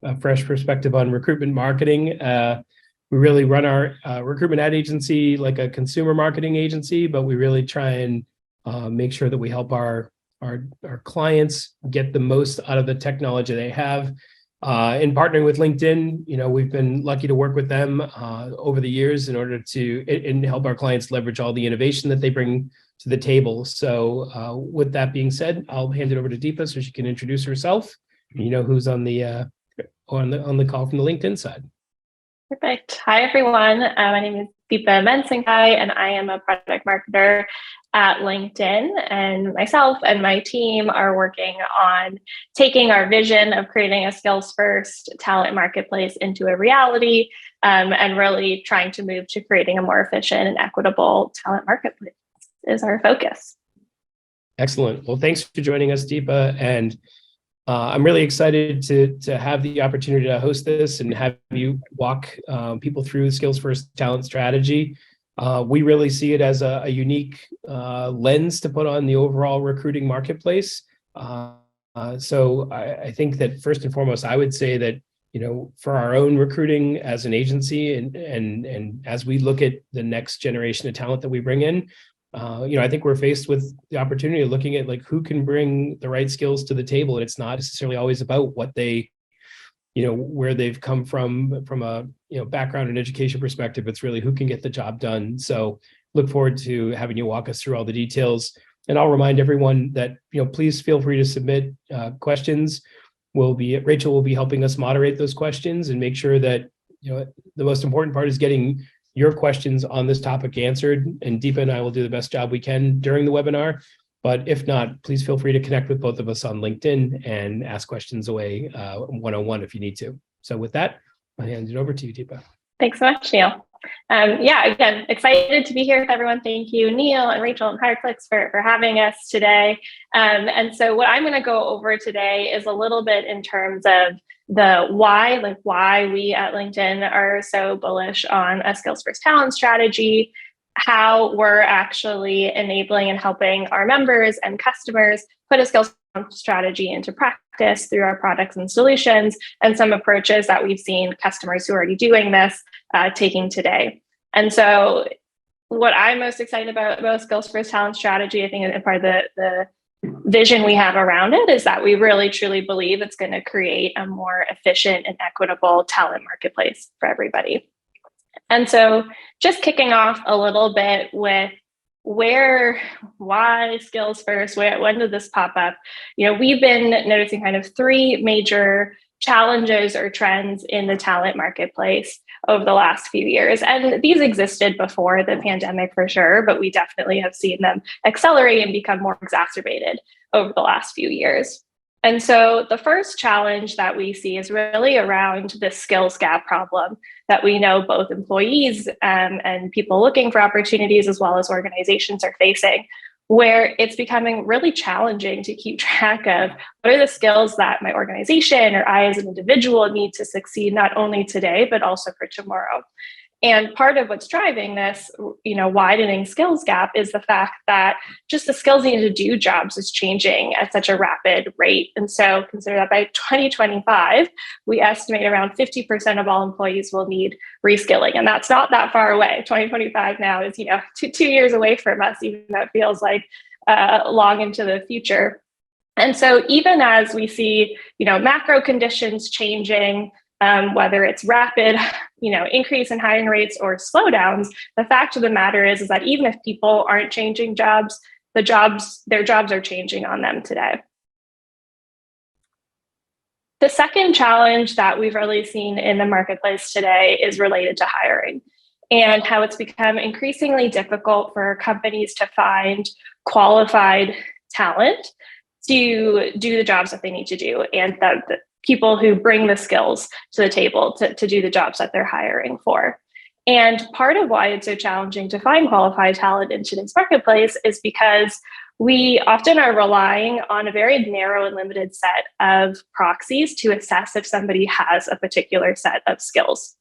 a fresh perspective on recruitment marketing. We really run our recruitment ad agency like a consumer marketing agency, but we really try and make sure that we help our clients get the most out of the technology they have. In partnering with LinkedIn, we've been lucky to work with them over the years in order to and help our clients leverage all the innovation that they bring to the table. So with that being said, I'll hand it over to Deepa so she can introduce herself. Who's on the call from the LinkedIn side. Perfect. Hi, everyone. My name is Deepa Mensinghai, and I am a product marketer at LinkedIn. And myself and my team are working on taking our vision of creating a skills-first talent marketplace into a reality, and really trying to move to creating a more efficient and equitable talent marketplace is our focus. Excellent. Well, thanks for joining us, Deepa. And I'm really excited to have the opportunity to host this and have you walk people through the Skills First Talent strategy. We really see it as a unique lens to put on the overall recruiting marketplace. So I think that first and foremost, I would say that for our own recruiting as an agency and as we look at the next generation of talent that we bring in, I think we're faced with the opportunity of looking at like who can bring the right skills to the table. And it's not necessarily always about what they, where they've come from a, background and education perspective. It's really who can get the job done. So look forward to having you walk us through all the details. And I'll remind everyone that, please feel free to submit questions. Rachel will be helping us moderate those questions and make sure that, the most important part is getting your questions on this topic answered, and Deepa and I will do the best job we can during the webinar. But if not, please feel free to connect with both of us on LinkedIn and ask questions away one-on-one if you need to. So with that, I'll hand it over to you, Deepa. Thanks so much, Neil. Again, excited to be here with everyone. Thank you, Neil and Rachel and HireClix for having us today. And so what I'm going to go over today is a little bit in terms of the why we at LinkedIn are so bullish on a skills first talent strategy, how we're actually enabling and helping our members and customers put a skills strategy into practice through our products and solutions, and some approaches that we've seen customers who are already doing this taking today. And so what I'm most excited about skills first talent strategy, I think, and part of the vision we have around it is that we really truly believe it's going to create a more efficient and equitable talent marketplace for everybody. And so just kicking off a little bit with why skills first, when did this pop up? We've been noticing kind of three major challenges or trends in the talent marketplace over the last few years. And these existed before the pandemic for sure, but we definitely have seen them accelerate and become more exacerbated over the last few years. And so the first challenge that we see is really around the skills gap problem that we know both employees and people looking for opportunities as well as organizations are facing, where it's becoming really challenging to keep track of what are the skills that my organization or I as an individual need to succeed not only today, but also for tomorrow. And part of what's driving this, widening skills gap is the fact that just the skills needed to do jobs is changing at such a rapid rate. And so consider that by 2025, we estimate around 50% of all employees will need reskilling. And that's not that far away. 2025 now is, 2 years away from us, even though it feels like long into the future. And so even as we see, macro conditions changing, whether it's rapid, increase in hiring rates or slowdowns, the fact of the matter is that even if people aren't changing jobs, their jobs are changing on them today. The second challenge that we've really seen in the marketplace today is related to hiring and how it's become increasingly difficult for companies to find qualified talent to do the jobs that they need to do, and the people who bring the skills to the table to do the jobs that they're hiring for. And part of why it's so challenging to find qualified talent in today's marketplace is because we often are relying on a very narrow and limited set of proxies to assess if somebody has a particular set of skills.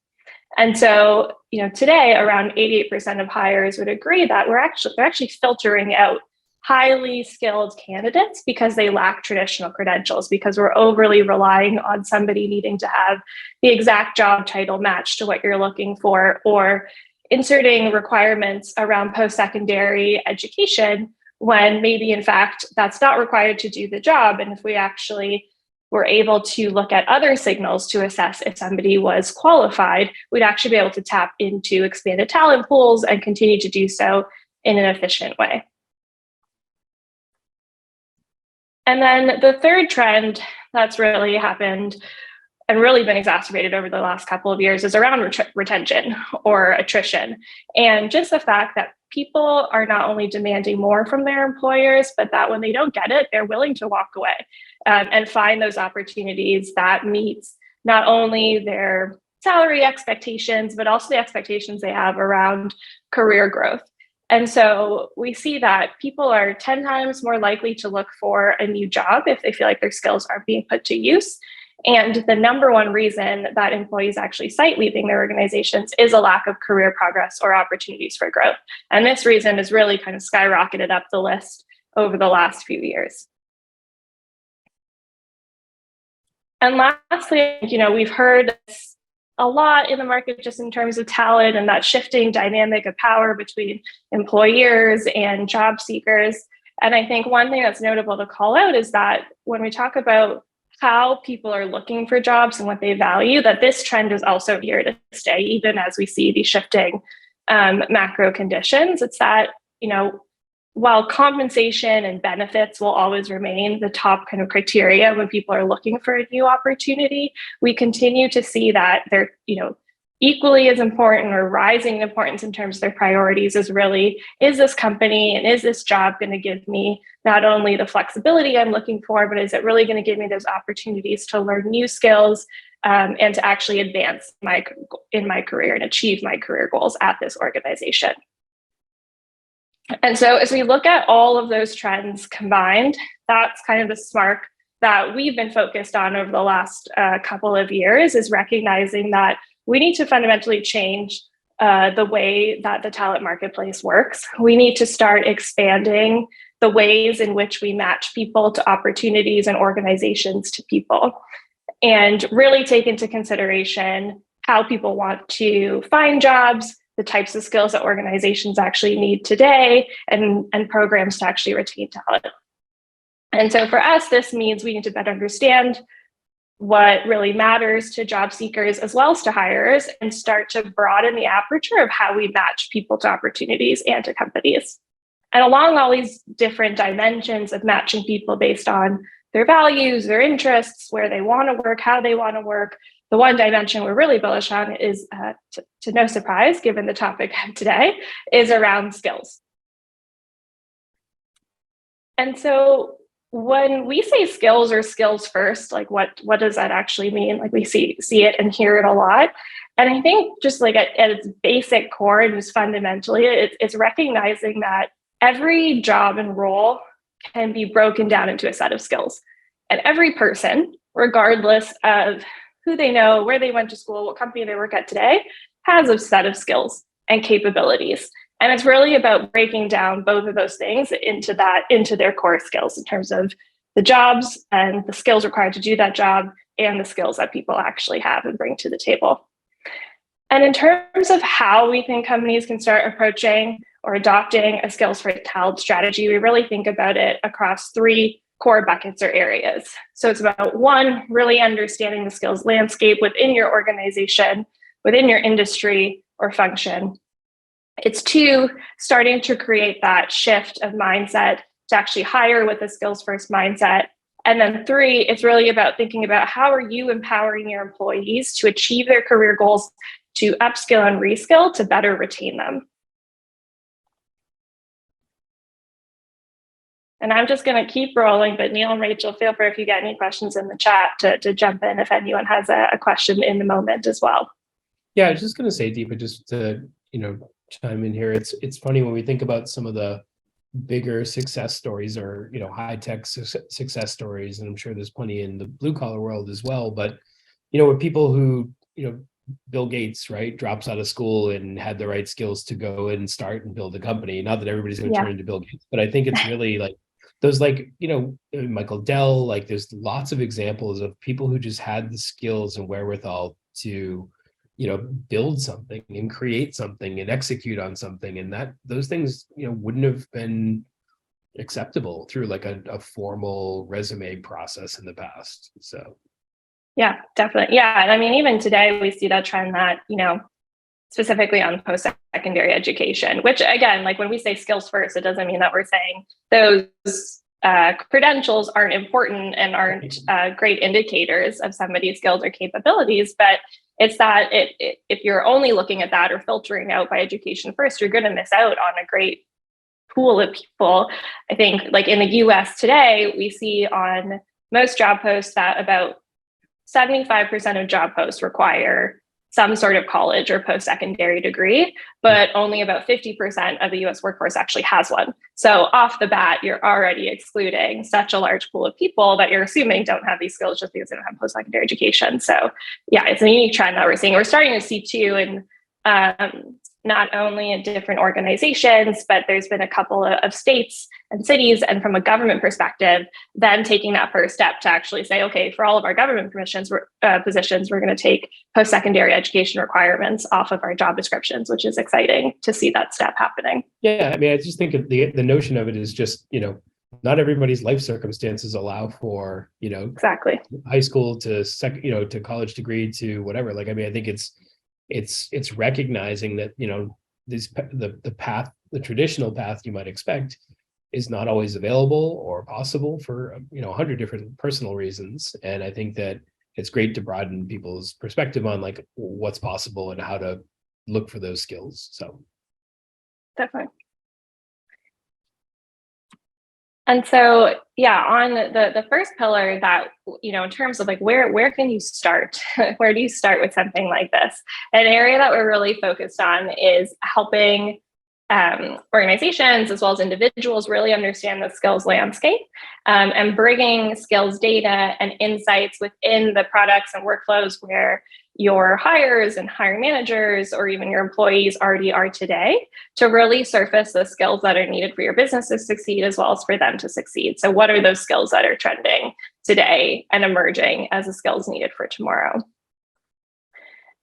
And so, today around 88% of hires would agree that they're actually filtering out highly skilled candidates because they lack traditional credentials, because we're overly relying on somebody needing to have the exact job title matched to what you're looking for, or inserting requirements around post-secondary education when maybe in fact that's not required to do the job. And if we actually were able to look at other signals to assess if somebody was qualified, we'd actually be able to tap into expanded talent pools and continue to do so in an efficient way. And then the third trend that's really happened and really been exacerbated over the last couple of years is around retention or attrition. And just the fact that people are not only demanding more from their employers, but that when they don't get it, they're willing to walk away and find those opportunities that meets not only their salary expectations, but also the expectations they have around career growth. And so we see that people are 10 times more likely to look for a new job if they feel like their skills aren't being put to use. And the number one reason that employees actually cite leaving their organizations is a lack of career progress or opportunities for growth. And this reason has really kind of skyrocketed up the list over the last few years. And lastly, we've heard a lot in the market just in terms of talent and that shifting dynamic of power between employers and job seekers. And I think one thing that's notable to call out is that when we talk about how people are looking for jobs and what they value, that this trend is also here to stay, even as we see these shifting macro conditions. It's that, while compensation and benefits will always remain the top kind of criteria when people are looking for a new opportunity, we continue to see that they're, equally as important or rising in importance in terms of their priorities is really, is this company and is this job going to give me not only the flexibility I'm looking for, but is it really going to give me those opportunities to learn new skills and to actually advance in my career and achieve my career goals at this organization. And so as we look at all of those trends combined, that's kind of the spark that we've been focused on over the last couple of years, is recognizing that we need to fundamentally change the way that the talent marketplace works. We need to start expanding the ways in which we match people to opportunities and organizations to people, and really take into consideration how people want to find jobs, the types of skills that organizations actually need today, and programs to actually retain talent. And so for us, this means we need to better understand what really matters to job seekers as well as to hirers, and start to broaden the aperture of how we match people to opportunities and to companies. And along all these different dimensions of matching people based on their values, their interests, where they want to work, how they want to work, the one dimension we're really bullish on is, to no surprise, given the topic today, is around skills. And so when we say skills or skills first, like what does that actually mean? Like we see it and hear it a lot. And I think just like at its basic core and just fundamentally, it's recognizing that every job and role can be broken down into a set of skills. And every person, regardless of who they know, where they went to school, what company they work at today, has a set of skills and capabilities. And it's really about breaking down both of those things into their core skills in terms of the jobs and the skills required to do that job, and the skills that people actually have and bring to the table. And in terms of how we think companies can start approaching or adopting a skills for talent strategy, we really think about it across three core buckets or areas. So it's about one, really understanding the skills landscape within your organization, within your industry or function. It's two, starting to create that shift of mindset to actually hire with a skills first mindset. And then three, it's really about thinking about how are you empowering your employees to achieve their career goals, to upskill and reskill to better retain them. And I'm just going to keep rolling, but Neil and Rachel, feel free if you get any questions in the chat to jump in if anyone has a question in the moment as well. Yeah, I was just going to say, Deepa, just to chime in here. It's funny when we think about some of the bigger success stories or high tech success stories, and I'm sure there's plenty in the blue collar world as well. But with people who Bill Gates, right, drops out of school and had the right skills to go and start and build a company. Not that everybody's going to turn into Bill Gates, but I think it's really like those, like, Michael Dell, like there's lots of examples of people who just had the skills and wherewithal to, build something and create something and execute on something. And that those things, wouldn't have been acceptable through like a formal resume process in the past. So yeah, definitely. Yeah. And I mean, even today we see that trend that, specifically on post-secondary education, which again, like when we say skills first, it doesn't mean that we're saying those credentials aren't important and aren't great indicators of somebody's skills or capabilities, but it's that if you're only looking at that or filtering out by education first, you're going to miss out on a great pool of people. I think like in the US today, we see on most job posts that about 75% of job posts require some sort of college or post-secondary degree, but only about 50% of the US workforce actually has one. So off the bat, you're already excluding such a large pool of people that you're assuming don't have these skills just because they don't have post-secondary education. So yeah, it's a unique trend that we're seeing. We're starting to see too in not only in different organizations, but there's been a couple of states and cities, and from a government perspective, then taking that first step to actually say, okay, for all of our government positions, we're going to take post-secondary education requirements off of our job descriptions, which is exciting to see that step happening. Yeah, I mean, I just think the notion of it is just, not everybody's life circumstances allow for, exactly high school to to college degree to whatever. Like, I mean, I think it's recognizing that, the path, the traditional path you might expect is not always available or possible for, 100 different personal reasons. And I think that it's great to broaden people's perspective on like what's possible and how to look for those skills. So definitely. And so, yeah, on the first pillar that, in terms of like, where can you start? Where do you start with something like this? An area that we're really focused on is helping organizations as well as individuals really understand the skills landscape and bringing skills data and insights within the products and workflows where your hires and hiring managers or even your employees already are today, to really surface the skills that are needed for your business to succeed as well as for them to succeed. So what are those skills that are trending today and emerging as the skills needed for tomorrow?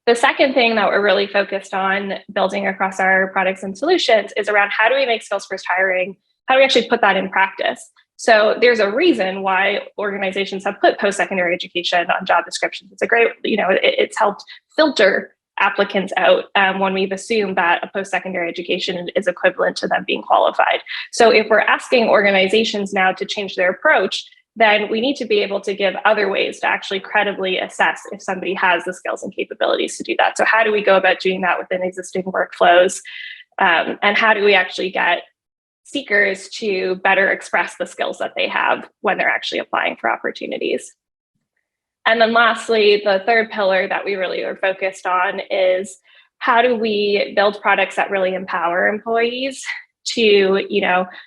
The second thing that we're really focused on building across our products and solutions is around how do we make skills first hiring? How do we actually put that in practice? So there's a reason why organizations have put post-secondary education on job descriptions. It's a great, it's helped filter applicants out when we've assumed that a post-secondary education is equivalent to them being qualified. So if we're asking organizations now to change their approach, then we need to be able to give other ways to actually credibly assess if somebody has the skills and capabilities to do that. So how do we go about doing that within existing workflows? And how do we actually get seekers to better express the skills that they have when they're actually applying for opportunities? And then lastly, the third pillar that we really are focused on is how do we build products that really empower employees to,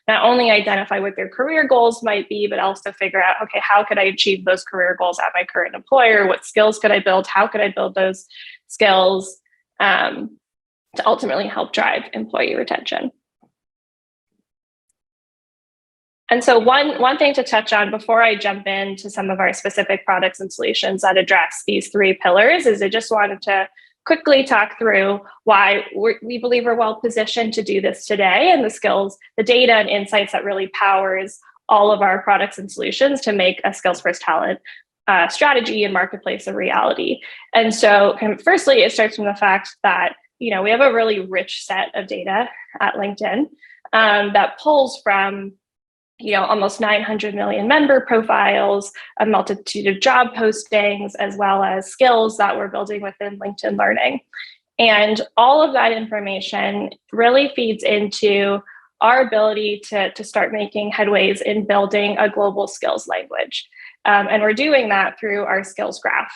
not only identify what their career goals might be, but also figure out, okay, how could I achieve those career goals at my current employer? What skills could I build? How could I build those skills to ultimately help drive employee retention? And so one thing to touch on before I jump into some of our specific products and solutions that address these three pillars is I just wanted to quickly talk through why we believe we're well positioned to do this today and the skills, the data and insights that really powers all of our products and solutions to make a skills first talent strategy and marketplace a reality. And so firstly, it starts from the fact that, we have a really rich set of data at LinkedIn that pulls from almost 900 million member profiles, a multitude of job postings, as well as skills that we're building within LinkedIn Learning. And all of that information really feeds into our ability to start making headways in building a global skills language. And we're doing that through our skills graph.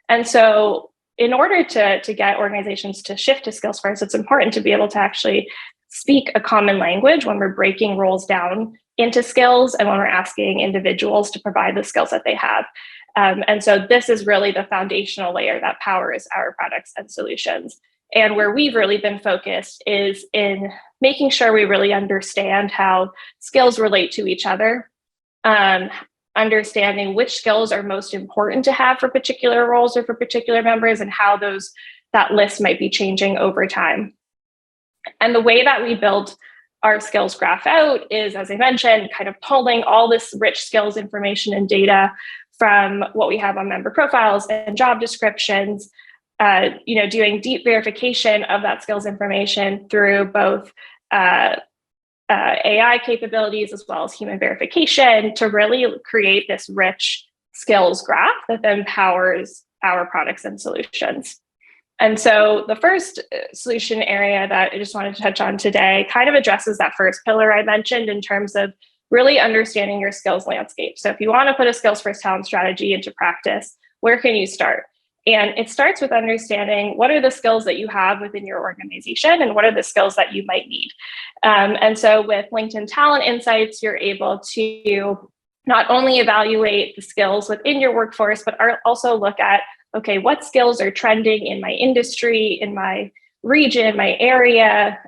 And so in order to get organizations to shift to skills first, it's important to be able to actually speak a common language when we're breaking roles down into skills and when we're asking individuals to provide the skills that they have. And so this is really the foundational layer that powers our products and solutions. And where we've really been focused is in making sure we really understand how skills relate to each other, understanding which skills are most important to have for particular roles or for particular members, and how that list might be changing over time. And the way that we build our skills graph out is, as I mentioned, kind of pulling all this rich skills information and data from what we have on member profiles and job descriptions, doing deep verification of that skills information through both AI capabilities as well as human verification to really create this rich skills graph that then powers our products and solutions. And so the first solution area that I just wanted to touch on today kind of addresses that first pillar I mentioned in terms of really understanding your skills landscape. So if you want to put a skills first talent strategy into practice, where can you start? And it starts with understanding what are the skills that you have within your organization and what are the skills that you might need. And so with LinkedIn Talent Insights, you're able to not only evaluate the skills within your workforce, but also look at, okay, what skills are trending in my industry, in my region, my area,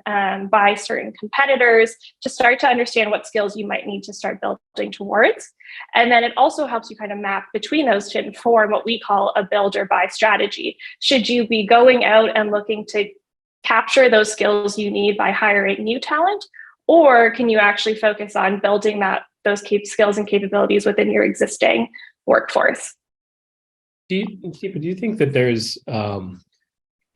by certain competitors, to start to understand what skills you might need to start building towards. And then it also helps you kind of map between those to inform what we call a build or buy strategy. Should you be going out and looking to capture those skills you need by hiring new talent, or can you actually focus on building those skills and capabilities within your existing workforce? Do you think that there's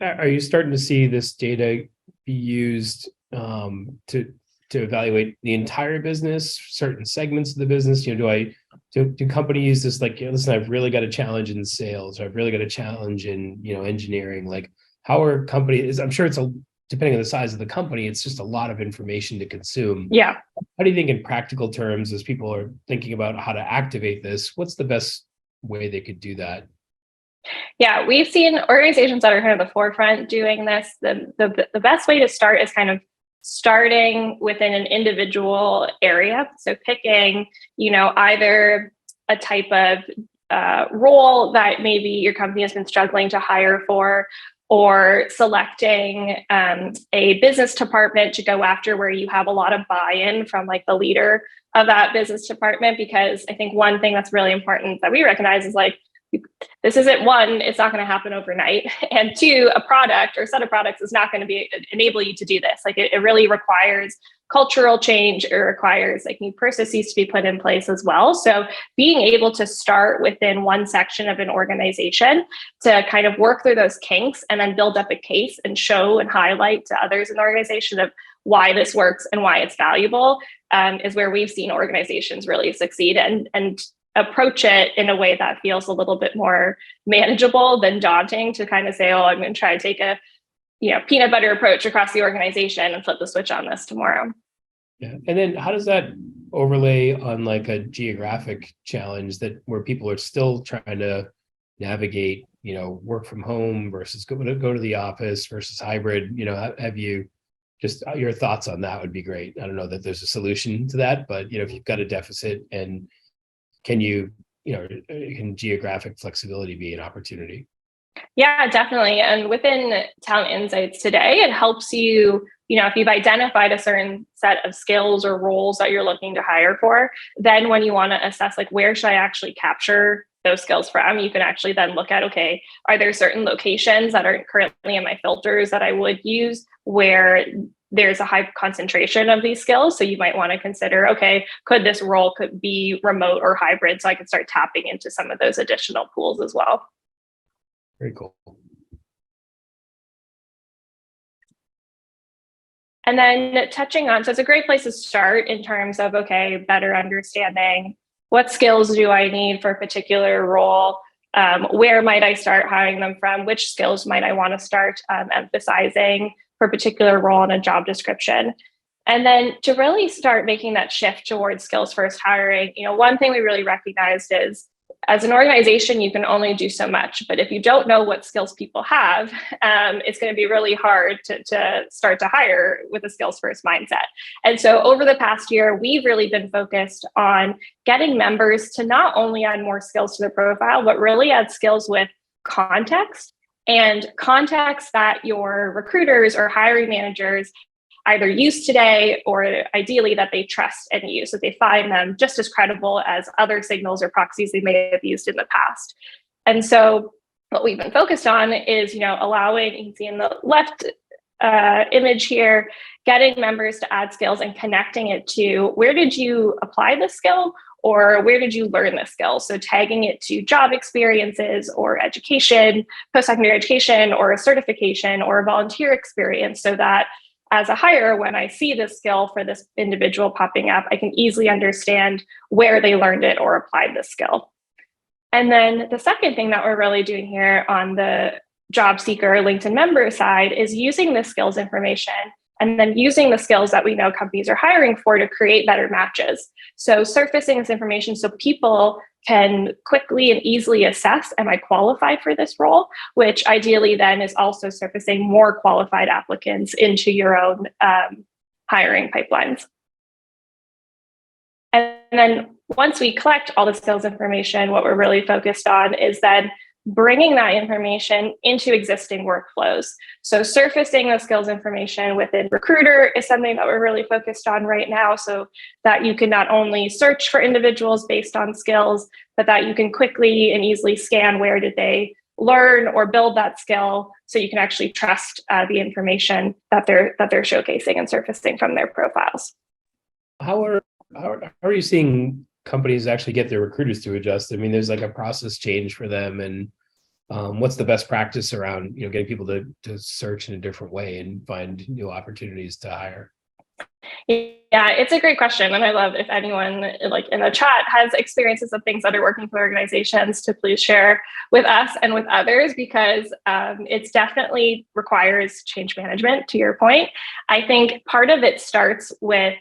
are you starting to see this data be used to evaluate the entire business, certain segments of the business? Do companies use this like, listen, I've really got a challenge in sales, or I've really got a challenge in engineering. Like, how are companies? I'm sure it's depending on the size of the company, it's just a lot of information to consume. Yeah. How do you think, in practical terms, as people are thinking about how to activate this, what's the best way they could do that? Yeah, we've seen organizations that are kind of the forefront doing this. The best way to start is kind of starting within an individual area. So picking, either a type of role that maybe your company has been struggling to hire for, or selecting a business department to go after where you have a lot of buy-in from like the leader of that business department. Because I think one thing that's really important that we recognize is like, this isn't one, it's not going to happen overnight. And two, a product or set of products is not going to enable you to do this. Like it really requires cultural change. It requires like new processes to be put in place as well. So being able to start within one section of an organization to kind of work through those kinks and then build up a case and show and highlight to others in the organization of why this works and why it's valuable is where we've seen organizations really succeed and approach it in a way that feels a little bit more manageable than daunting to kind of say, oh, I'm going to try to take a peanut butter approach across the organization and flip the switch on this tomorrow. Yeah. And then how does that overlay on like a geographic challenge where people are still trying to navigate, work from home versus go to the office versus hybrid? Have you just your thoughts on that would be great. I don't know that there's a solution to that, but if you've got a deficit, and can geographic flexibility be an opportunity? Yeah, definitely. And within Talent Insights today, it helps you, if you've identified a certain set of skills or roles that you're looking to hire for, then when you want to assess, like, where should I actually capture those skills from, you can actually then look at, okay, are there certain locations that are currently in my filters that I would use where there's a high concentration of these skills? So you might want to consider, okay, could this role could be remote or hybrid? So I can start tapping into some of those additional pools as well. Very cool. And then touching on, so it's a great place to start in terms of, okay, better understanding what skills do I need for a particular role? Where might I start hiring them from? Which skills might I want to start emphasizing for a particular role in a job description? And then to really start making that shift towards skills first hiring, one thing we really recognized is as an organization, you can only do so much. But if you don't know what skills people have, it's going to be really hard to start to hire with a skills first mindset. And so over the past year, we've really been focused on getting members to not only add more skills to their profile, but really add skills with context, and context that your recruiters or hiring managers either use today or ideally that they trust and use, so they find them just as credible as other signals or proxies they may have used in the past. And so what we've been focused on is, allowing, you can see in the left image here, getting members to add skills and connecting it to where did you apply this skill or where did you learn this skill? So tagging it to job experiences or education, post-secondary education, or a certification or a volunteer experience, so that as a hire, when I see this skill for this individual popping up, I can easily understand where they learned it or applied this skill. And then the second thing that we're really doing here on the job seeker LinkedIn member side is using the skills information and then using the skills that we know companies are hiring for to create better matches. So surfacing this information so people can quickly and easily assess, am I qualified for this role? Which ideally then is also surfacing more qualified applicants into your own hiring pipelines. And then once we collect all the skills information, what we're really focused on is then bringing that information into existing workflows. So surfacing the skills information within Recruiter is something that we're really focused on right now, so that you can not only search for individuals based on skills, but that you can quickly and easily scan where did they learn or build that skill, so you can actually trust the information that they're showcasing and surfacing from their profiles. How are you seeing companies actually get their recruiters to adjust? I mean, there's like a process change for them, and what's the best practice around getting people to search in a different way and find new opportunities to hire? Yeah, it's a great question. And I love if anyone like in the chat has experiences of things that are working for organizations to please share with us and with others, because it's definitely requires change management, to your point. I think part of it starts with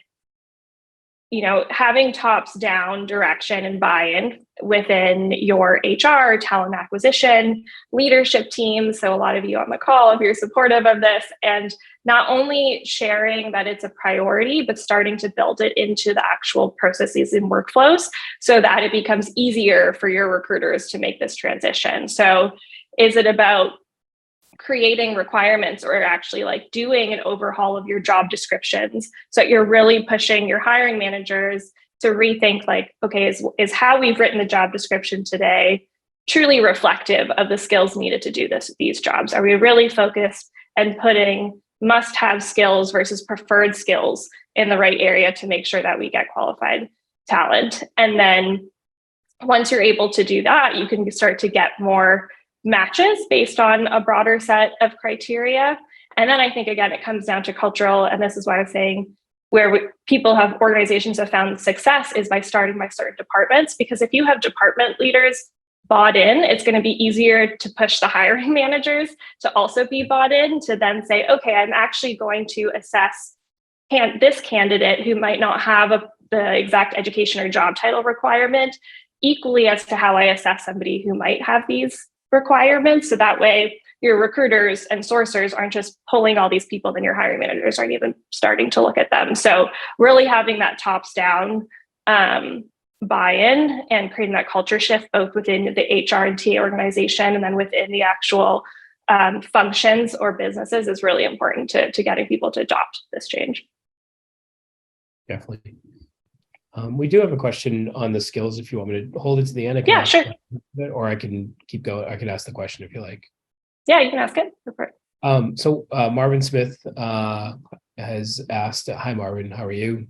having tops down direction and buy-in within your HR, talent acquisition, leadership teams. So a lot of you on the call, if you're supportive of this, and not only sharing that it's a priority, but starting to build it into the actual processes and workflows so that it becomes easier for your recruiters to make this transition. So is it about creating requirements or actually like doing an overhaul of your job descriptions so that you're really pushing your hiring managers to rethink like, okay, is how we've written the job description today truly reflective of the skills needed to do these jobs? Are we really focused and putting must-have skills versus preferred skills in the right area to make sure that we get qualified talent? And then once you're able to do that, you can start to get more matches based on a broader set of criteria. And then I think, again, it comes down to cultural. And this is why I was saying organizations have found success is by starting by certain departments, because if you have department leaders bought in, it's going to be easier to push the hiring managers to also be bought in, to then say, okay, I'm actually going to assess this candidate who might not have the exact education or job title requirement equally as to how I assess somebody who might have these requirements. So that way your recruiters and sourcers aren't just pulling all these people, then your hiring managers aren't even starting to look at them. So really having that tops down buy-in and creating that culture shift, both within the HR and TA organization and then within the actual functions or businesses, is really important to getting people to adopt this change. Definitely. We do have a question on the skills. If you want me to hold it to the end, yeah, sure. Or I can keep going. I can ask the question if you like. Yeah, you can ask it. So Marvin Smith has asked, hi, Marvin, how are you?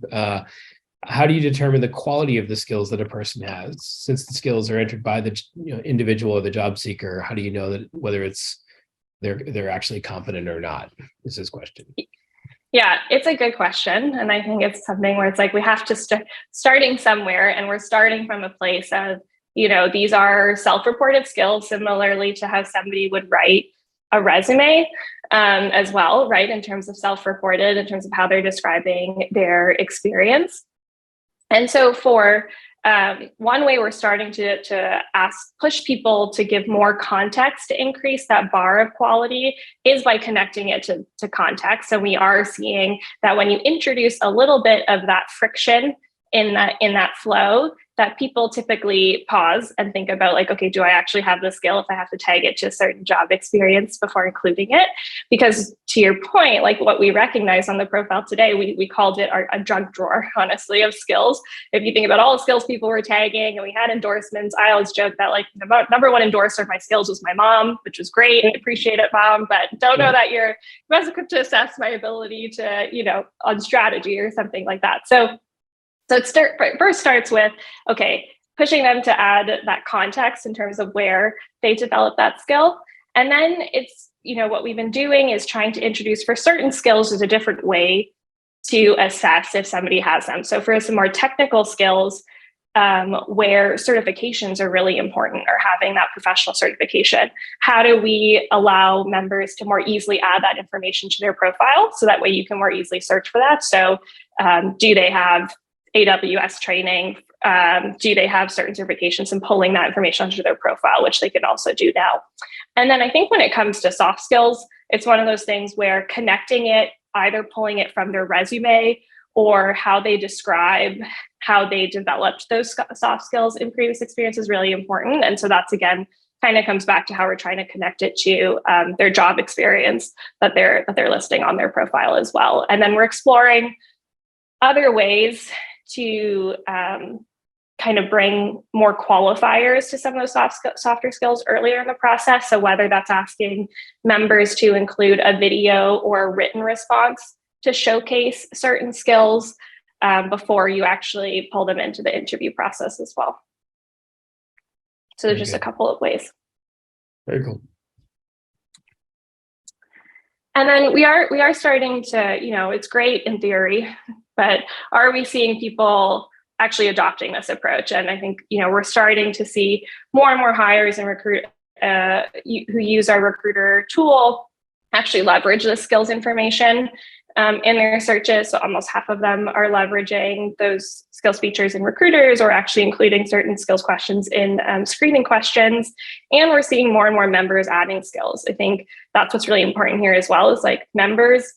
How do you determine the quality of the skills that a person has? Since the skills are entered by the individual or the job seeker, how do you know that whether they're actually competent or not? Is his question. Yeah, it's a good question. And I think it's something where it's like we have to starting somewhere, and we're starting from a place of, these are self-reported skills, similarly to how somebody would write a resume as well, right? In terms of self-reported, in terms of how they're describing their experience. And so for one way we're starting to push people to give more context to increase that bar of quality is by connecting it to context. So we are seeing that when you introduce a little bit of that friction in that flow, that people typically pause and think about like, okay, do I actually have the skill if I have to tag it to a certain job experience before including it? Because to your point, like what we recognize on the profile today, we called it a junk drawer, honestly, of skills. If you think about all the skills people were tagging and we had endorsements, I always joke that like the number one endorser of my skills was my mom, which was great. I appreciate it, Mom, but don't know that you're best equipped to assess my ability to, on strategy or something like that. So it first starts with, okay, pushing them to add that context in terms of where they develop that skill. And then it's, what we've been doing is trying to introduce for certain skills is a different way to assess if somebody has them. So for some more technical skills, where certifications are really important or having that professional certification, how do we allow members to more easily add that information to their profile so that way you can more easily search for that? So do they have AWS training? Do they have certain certifications, and pulling that information onto their profile, which they can also do now. And then I think when it comes to soft skills, it's one of those things where connecting it, either pulling it from their resume or how they describe how they developed those soft skills in previous experience is really important. And so that's, again, kind of comes back to how we're trying to connect it to their job experience that they're listing on their profile as well. And then we're exploring other ways to kind of bring more qualifiers to some of those softer skills earlier in the process. So whether that's asking members to include a video or a written response to showcase certain skills before you actually pull them into the interview process as well. So there's just a couple of ways. Very cool. And then we are starting to, it's great in theory, but are we seeing people actually adopting this approach? And I think, we're starting to see more and more hires and who use our recruiter tool actually leverage the skills information in their searches. So almost half of them are leveraging those skills features in recruiters or actually including certain skills questions in screening questions. And we're seeing more and more members adding skills. I think that's what's really important here as well, is like members,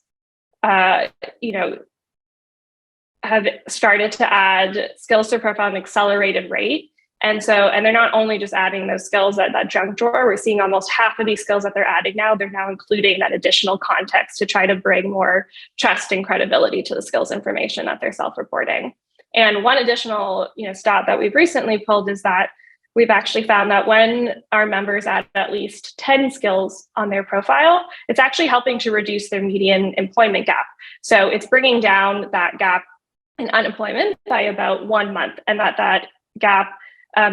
have started to add skills to profile at an accelerated rate. And they're not only just adding those skills at that junk drawer, we're seeing almost half of these skills that they're adding now, they're now including that additional context to try to bring more trust and credibility to the skills information that they're self-reporting. And one additional, stat that we've recently pulled is that we've actually found that when our members add at least 10 skills on their profile, it's actually helping to reduce their median employment gap. So it's bringing down that gap in unemployment by about 1 month, and that gap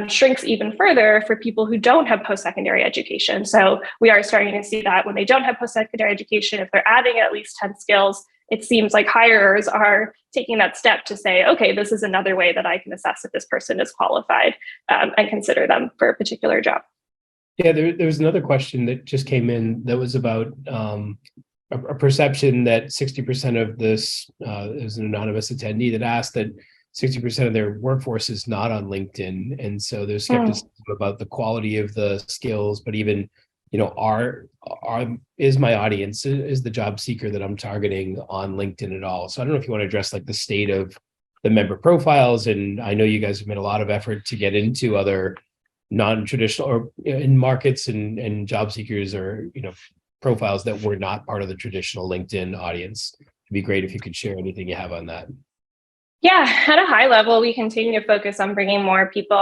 shrinks even further for people who don't have post-secondary education. So we are starting to see that when they don't have post-secondary education, if they're adding at least 10 skills, it seems like hirers are taking that step to say, okay, this is another way that I can assess if this person is qualified and consider them for a particular job. Yeah, there was another question that just came in that was about a perception that 60% of this, it was an anonymous attendee that asked that 60% of their workforce is not on LinkedIn. And so there's skepticism about the quality of the skills, but even, is my audience, is the job seeker that I'm targeting on LinkedIn at all? So I don't know if you want to address like the state of the member profiles. And I know you guys have made a lot of effort to get into other non-traditional or in markets and job seekers or, profiles that were not part of the traditional LinkedIn audience. It'd be great if you could share anything you have on that. Yeah, at a high level, we continue to focus on bringing more people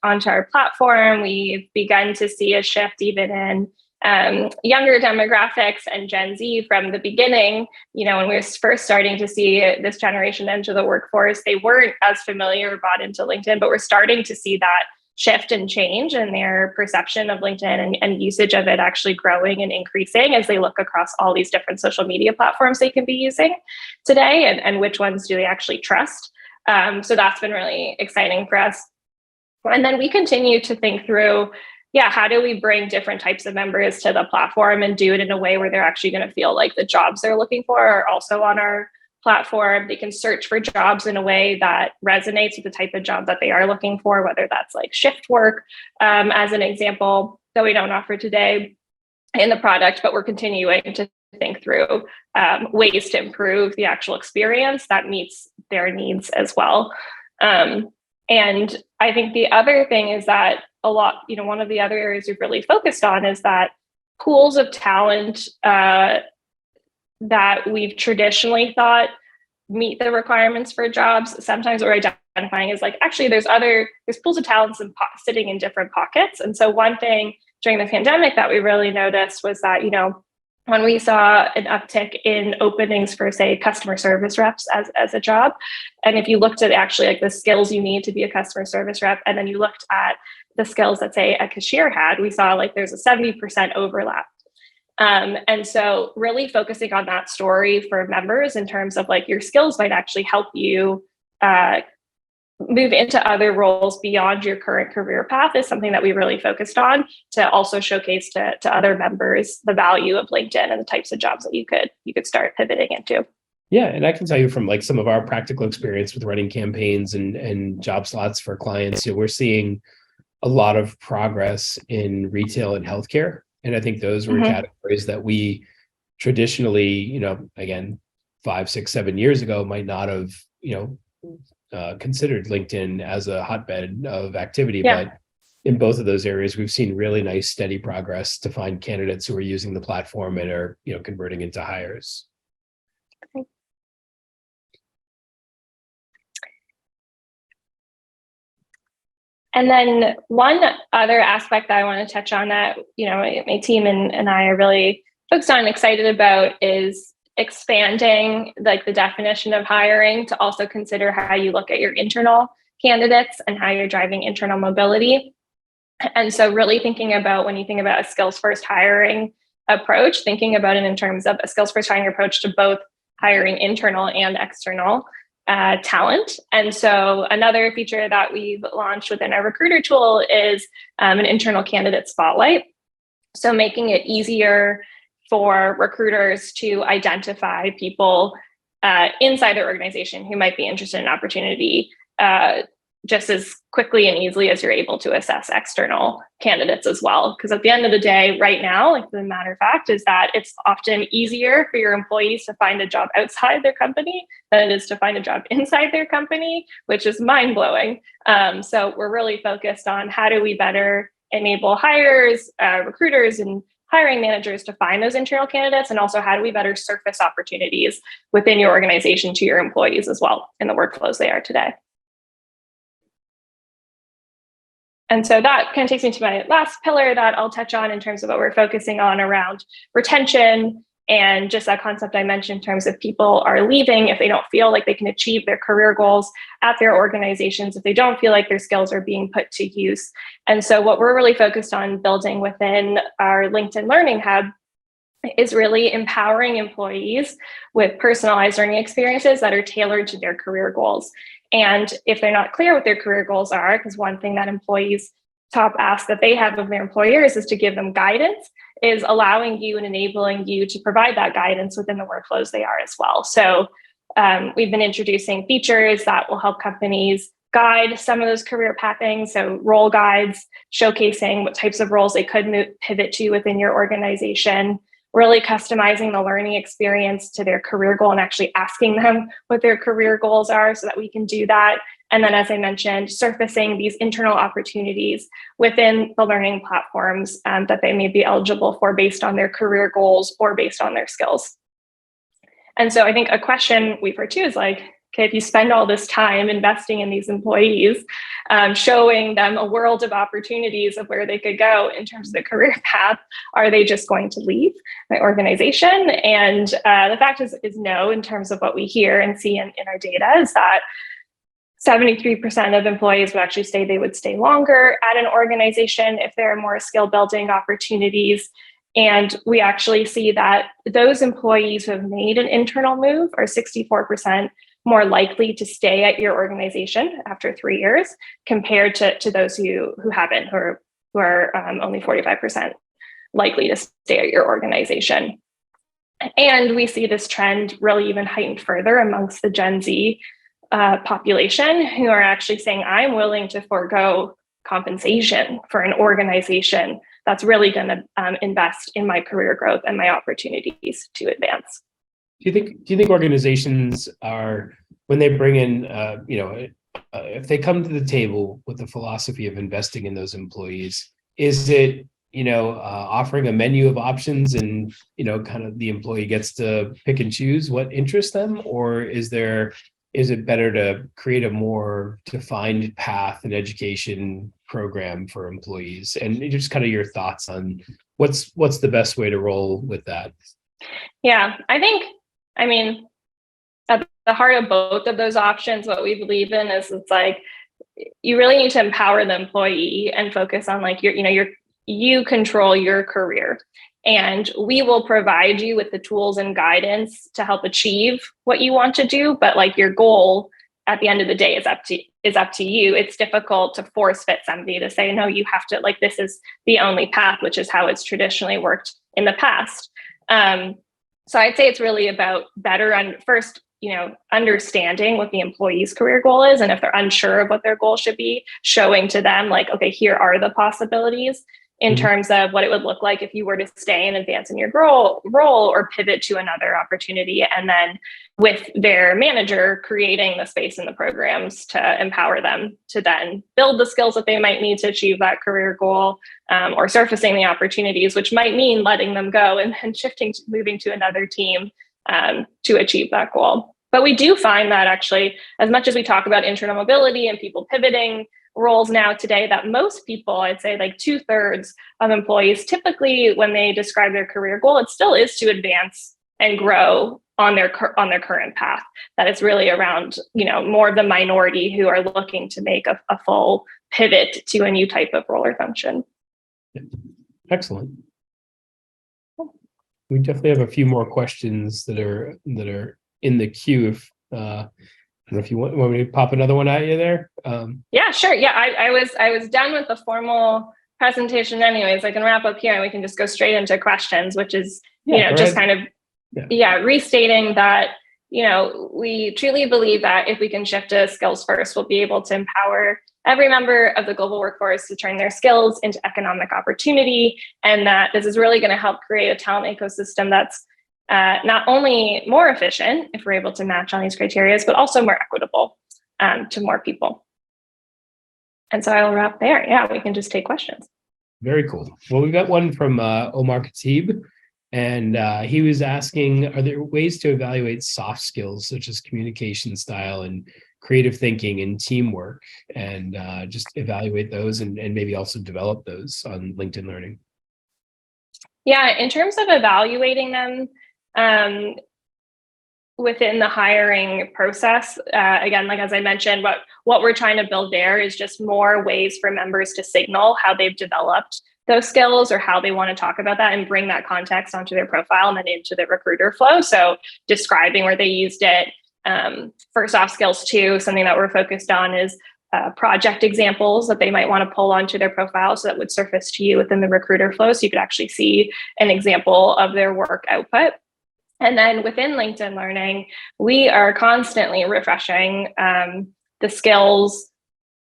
onto our platform. We've begun to see a shift even in younger demographics and Gen Z from the beginning. When we were first starting to see this generation enter the workforce, they weren't as familiar or bought into LinkedIn, but we're starting to see that shift and change in their perception of LinkedIn and usage of it actually growing and increasing as they look across all these different social media platforms they can be using today and which ones do they actually trust. So that's been really exciting for us. And then we continue to think through, how do we bring different types of members to the platform and do it in a way where they're actually going to feel like the jobs they're looking for are also on our platform. They can search for jobs in a way that resonates with the type of job that they are looking for, whether that's like shift work, as an example, that we don't offer today in the product, but we're continuing to think through ways to improve the actual experience that meets their needs as well. And I think the other thing is that one of the other areas we've really focused on is that pools of talent that we've traditionally thought meet the requirements for jobs, sometimes we're identifying is like, actually, there's pools of talents sitting in different pockets. And so one thing during the pandemic that we really noticed was that, when we saw an uptick in openings for, say, customer service reps as a job, and if you looked at actually like the skills you need to be a customer service rep, and then you looked at the skills that, say, a cashier had, we saw like there's a 70% overlap. And so really focusing on that story for members in terms of like your skills might actually help you move into other roles beyond your current career path is something that we really focused on to also showcase to other members the value of LinkedIn and the types of jobs that you could start pivoting into. Yeah, and I can tell you from like some of our practical experience with running campaigns and job slots for clients, we're seeing a lot of progress in retail and healthcare. And I think those were categories that we traditionally, again, 5, 6, 7 years ago might not have, considered LinkedIn as a hotbed of activity. Yeah. But in both of those areas, we've seen really nice, steady progress to find candidates who are using the platform and are, converting into hires. And then one other aspect that I want to touch on that, my team and I are really focused on and excited about is expanding like the definition of hiring to also consider how you look at your internal candidates and how you're driving internal mobility. And so really thinking about when you think about a skills first hiring approach, thinking about it in terms of a skills first hiring approach to both hiring internal and external talent. And so another feature that we've launched within our recruiter tool is an internal candidate spotlight. So making it easier for recruiters to identify people inside their organization who might be interested in an opportunity just as quickly and easily as you're able to assess external candidates as well. Because at the end of the day, right now, like the matter of fact is that it's often easier for your employees to find a job outside their company than it is to find a job inside their company, which is mind-blowing. So we're really focused on how do we better enable hires, recruiters, and hiring managers to find those internal candidates, and also how do we better surface opportunities within your organization to your employees as well in the workflows they are today. And so that kind of takes me to my last pillar that I'll touch on in terms of what we're focusing on around retention and just that concept I mentioned in terms of people are leaving if they don't feel like they can achieve their career goals at their organizations, if they don't feel like their skills are being put to use. And so what we're really focused on building within our LinkedIn Learning Hub is really empowering employees with personalized learning experiences that are tailored to their career goals. And if they're not clear what their career goals are, because one thing that employees top ask that they have of their employers is to give them guidance, is allowing you and enabling you to provide that guidance within the workflows they are as well. So we've been introducing features that will help companies guide some of those career pathing. So role guides, showcasing what types of roles they could pivot to within your organization, really customizing the learning experience to their career goal and actually asking them what their career goals are so that we can do that. And then, as I mentioned, surfacing these internal opportunities within the learning platforms that they may be eligible for based on their career goals or based on their skills. And so I think a question we've heard too is like, okay, if you spend all this time investing in these employees, showing them a world of opportunities of where they could go in terms of the career path, are they just going to leave my organization? And the fact is no, in terms of what we hear and see in our data is that 73% of employees would actually say they would stay longer at an organization if there are more skill building opportunities. And we actually see that those employees who have made an internal move are 64% more likely to stay at your organization after 3 years compared to those who haven't, who are only 45% likely to stay at your organization. And we see this trend really even heightened further amongst the Gen Z population, who are actually saying, I'm willing to forego compensation for an organization that's really going to invest in my career growth and my opportunities to advance. Do you think organizations are, when they bring in, if they come to the table with the philosophy of investing in those employees, is it, offering a menu of options and, kind of the employee gets to pick and choose what interests them? Or is it better to create a more defined path and education program for employees? And just kind of your thoughts on what's the best way to roll with that? Yeah, at the heart of both of those options, what we believe in is it's like, you really need to empower the employee and focus on like you control your career, and we will provide you with the tools and guidance to help achieve what you want to do. But like your goal at the end of the day is up to you. It's difficult to force fit somebody to say, no, you have to, like, this is the only path, which is how it's traditionally worked in the past. So I'd say it's really about understanding what the employee's career goal is. And if they're unsure of what their goal should be, showing to them like, okay, here are the possibilities in terms of what it would look like if you were to stay and advance in your role or pivot to another opportunity. And then with their manager, creating the space in the programs to empower them to then build the skills that they might need to achieve that career goal, or surfacing the opportunities, which might mean letting them go and then moving to another team to achieve that goal. But we do find that actually, as much as we talk about internal mobility and people pivoting roles now today, that most people, I'd say like 2/3 of employees, typically when they describe their career goal, it still is to advance and grow on their current path. That it's really around, more of the minority who are looking to make a full pivot to a new type of role or function. Excellent. We definitely have a few more questions that are in the queue. If you want me to pop another one at you there. Yeah, sure. Yeah, I was done with the formal presentation anyways. I can wrap up here and we can just go straight into questions, which is, just kind of, restating that, we truly believe that if we can shift to skills first, we'll be able to empower every member of the global workforce to turn their skills into economic opportunity. And that this is really going to help create a talent ecosystem that's not only more efficient if we're able to match on these criteria, but also more equitable to more people. And so I'll wrap there. Yeah, we can just take questions. Very cool. Well, we've got one from Omar Khatib, and he was asking, are there ways to evaluate soft skills such as communication style and creative thinking and teamwork, and just evaluate those and maybe also develop those on LinkedIn Learning? Yeah, in terms of evaluating them, within the hiring process, again, like as I mentioned, what we're trying to build there is just more ways for members to signal how they've developed those skills or how they want to talk about that and bring that context onto their profile and then into the recruiter flow. So describing where they used it. For soft skills too, something that we're focused on is project examples that they might want to pull onto their profile, so that would surface to you within the recruiter flow, so you could actually see an example of their work output. And then within LinkedIn Learning, we are constantly refreshing the skills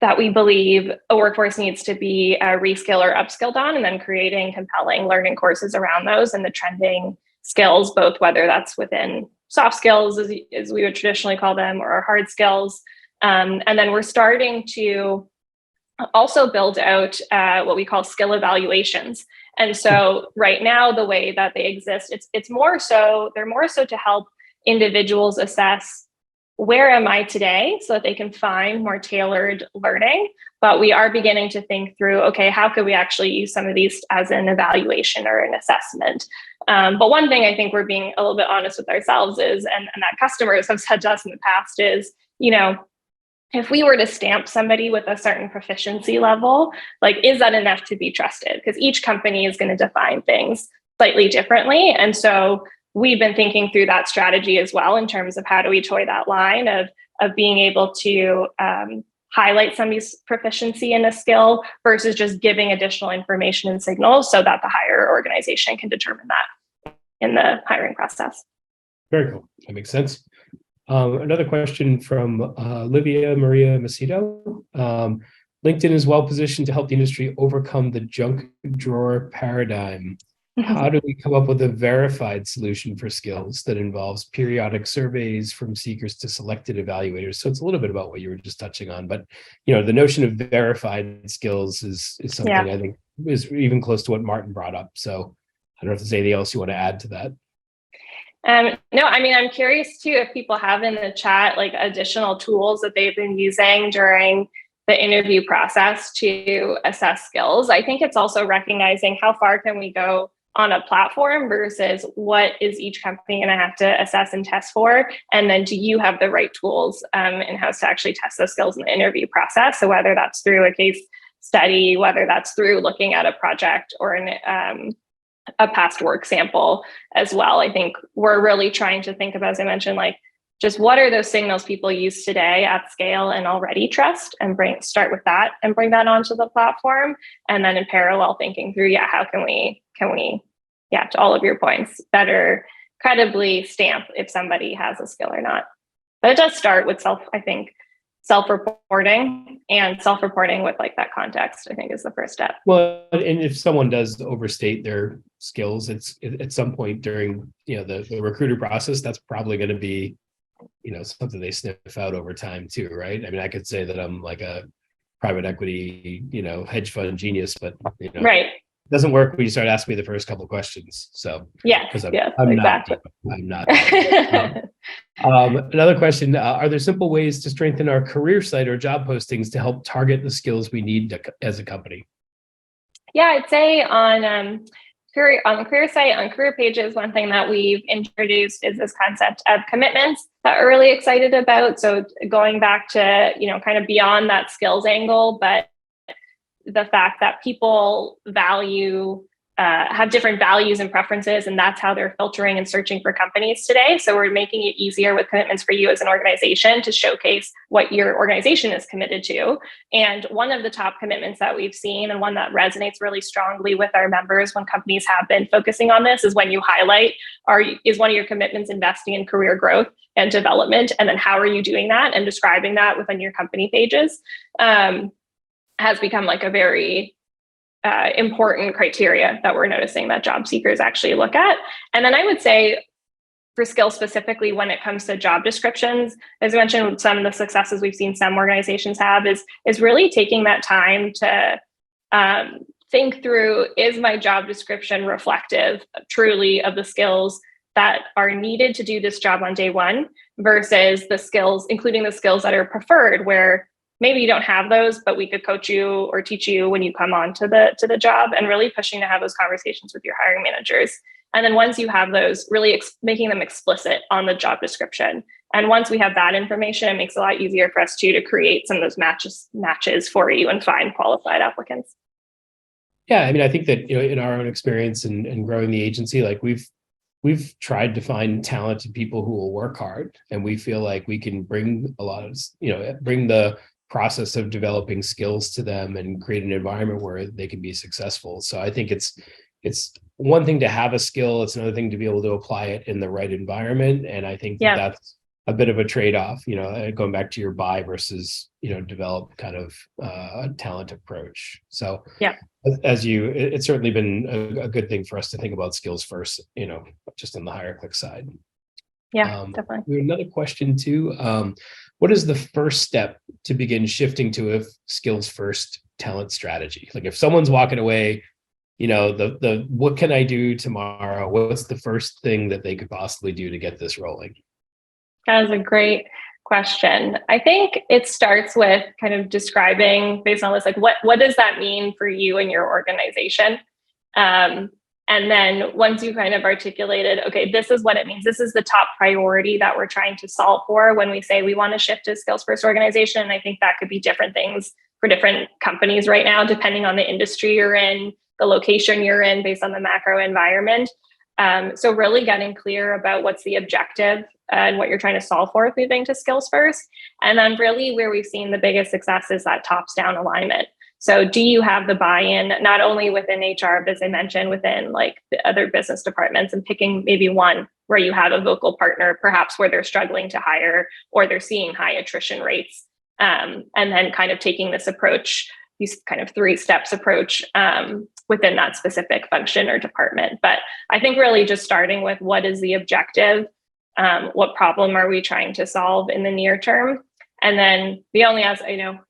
that we believe a workforce needs to be reskilled or upskilled on, and then creating compelling learning courses around those and the trending skills, both whether that's within soft skills, as we would traditionally call them, or hard skills. And then we're starting to also build out what we call skill evaluations. And so right now, the way that they exist, they're more so to help individuals assess, where am I today, so that they can find more tailored learning. But we are beginning to think through, okay, how could we actually use some of these as an evaluation or an assessment? But one thing I think we're being a little bit honest with ourselves is, and that customers have said to us in the past is, if we were to stamp somebody with a certain proficiency level, like, is that enough to be trusted? Because each company is going to define things slightly differently. And so we've been thinking through that strategy as well, in terms of how do we toy that line of being able to highlight somebody's proficiency in a skill versus just giving additional information and signals so that the hire organization can determine that in the hiring process. Very cool. That makes sense. Another question from Livia Maria Macedo. LinkedIn is well positioned to help the industry overcome the junk drawer paradigm. How do we come up with a verified solution for skills that involves periodic surveys from seekers to selected evaluators? So it's a little bit about what you were just touching on, but the notion of verified skills is something I think is even close to what Martin brought up. So I don't know if there's anything else you want to add to that. No, I mean, I'm curious too if people have in the chat like additional tools that they've been using during the interview process to assess skills. I think it's also recognizing how far can we go on a platform versus what is each company going to have to assess and test for, and then do you have the right tools in-house to actually test those skills in the interview process? So whether that's through a case study, whether that's through looking at a project or a past work sample as well. I think we're really trying to think about, as I mentioned, like just what are those signals people use today at scale and already trust, and start with that and bring that onto the platform. And then in parallel thinking through, how can we, to all of your points, better credibly stamp if somebody has a skill or not. But it does start with self-reporting with like that context, I think, is the first step. Well, and if someone does overstate their skills, it's at some point during the recruiter process, that's probably going to be something they sniff out over time too, right? I mean, I could say that I'm like a private equity hedge fund genius, but right. It doesn't work when you start asking me the first couple of questions. So I'm exactly. not. Another question: are there simple ways to strengthen our career site or job postings to help target the skills we need as a company? Yeah, I'd say on the career site, on career pages, one thing that we've introduced is this concept of commitments that we're really excited about. So going back to kind of beyond that skills angle, but the fact that people have different values and preferences, and that's how they're filtering and searching for companies today. So we're making it easier with commitments for you as an organization to showcase what your organization is committed to. And one of the top commitments that we've seen, and one that resonates really strongly with our members when companies have been focusing on this, is when you highlight, is one of your commitments investing in career growth and development? And then how are you doing that, and describing that within your company pages has become like a very important criteria that we're noticing that job seekers actually look at. And then I would say for skills specifically, when it comes to job descriptions, as I mentioned, some of the successes we've seen some organizations have is really taking that time to think through, is my job description reflective truly of the skills that are needed to do this job on day one, versus the skills, including the skills that are preferred, where maybe you don't have those, but we could coach you or teach you when you come on to the job, and really pushing to have those conversations with your hiring managers. And then once you have those, really making them explicit on the job description. And once we have that information, it makes it a lot easier for us to create some of those matches for you and find qualified applicants. Yeah, I mean, I think that in our own experience and growing the agency, like we've tried to find talented people who will work hard, and we feel like we can bring a lot of bring the process of developing skills to them and create an environment where they can be successful. So I think it's one thing to have a skill, it's another thing to be able to apply it in the right environment. And I think that's a bit of a trade-off, going back to your buy versus develop kind of a talent approach. So it's certainly been a good thing for us to think about skills first, just on the HireClix side. Yeah, definitely. We have another question too. What is the first step to begin shifting to a skills first talent strategy? Like if someone's walking away, the what can I do tomorrow? What's the first thing that they could possibly do to get this rolling? That is a great question. I think it starts with kind of describing, based on this, like what does that mean for you and your organization? And then once you kind of articulated, okay, this is what it means. This is the top priority that we're trying to solve for when we say we want to shift to a skills first organization. And I think that could be different things for different companies right now, depending on the industry you're in, the location you're in, based on the macro environment. So really getting clear about what's the objective and what you're trying to solve for with moving to skills first. And then really where we've seen the biggest success is that tops down alignment. So do you have the buy-in, not only within HR, but as I mentioned, within like the other business departments, and picking maybe one where you have a vocal partner, perhaps where they're struggling to hire or they're seeing high attrition rates. And then kind of taking this approach, these kind of 3 steps approach within that specific function or department. But I think really just starting with what is the objective? What problem are we trying to solve in the near term? And then the only, as I know,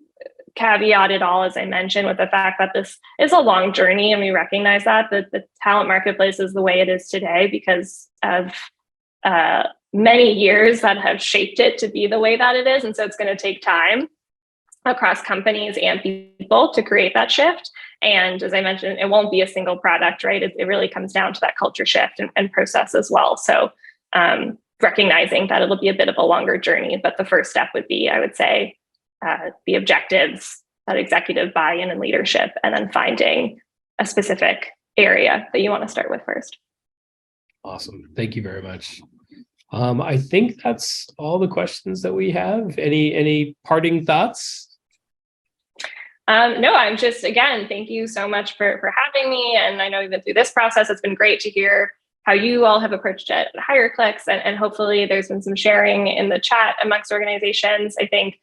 caveat it all, as I mentioned, with the fact that this is a long journey, and we recognize that the talent marketplace is the way it is today because of many years that have shaped it to be the way that it is. And so it's going to take time across companies and people to create that shift. And as I mentioned, it won't be a single product, right? It really comes down to that culture shift and process as well. So recognizing that it'll be a bit of a longer journey, but the first step would be, I would say, the objectives, that executive buy-in and leadership, and then finding a specific area that you want to start with first. Awesome. Thank you very much. I think that's all the questions that we have. Any parting thoughts? No, I'm just, again, thank you so much for having me. And I know even through this process, it's been great to hear how you all have approached it at HireClix, and hopefully there's been some sharing in the chat amongst organizations. I think,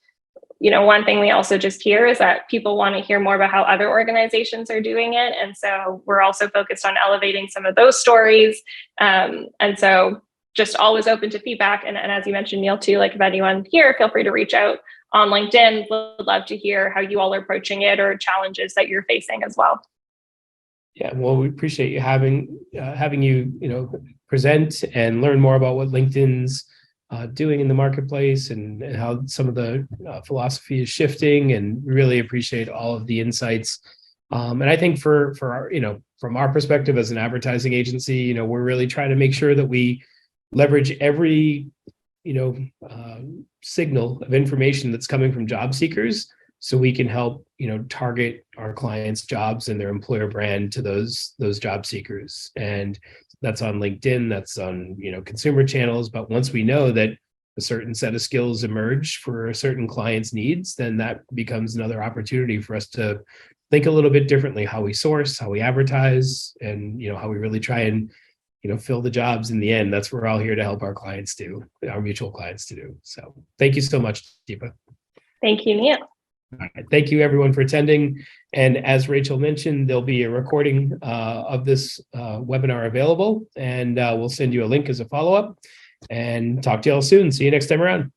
one thing we also just hear is that people want to hear more about how other organizations are doing it. And so we're also focused on elevating some of those stories. And so just always open to feedback. And as you mentioned, Neil, too, like if anyone here, feel free to reach out on LinkedIn. Would love to hear how you all are approaching it or challenges that you're facing as well. Yeah, well, we appreciate you having you, present and learn more about what LinkedIn's doing in the marketplace and how some of the philosophy is shifting, and really appreciate all of the insights. And I think for our, from our perspective as an advertising agency, we're really trying to make sure that we leverage every, signal of information that's coming from job seekers, so we can help, target our clients' jobs and their employer brand to those job seekers. And that's on LinkedIn, that's on, consumer channels. But once we know that a certain set of skills emerge for a certain client's needs, then that becomes another opportunity for us to think a little bit differently, how we source, how we advertise, and, how we really try and, fill the jobs in the end. That's what we're all here to help our clients do, our mutual clients to do. So thank you so much, Deepa. Thank you, Neil. All right. Thank you, everyone, for attending. And as Rachel mentioned, there'll be a recording of this webinar available, and we'll send you a link as a follow-up, and talk to you all soon. See you next time around.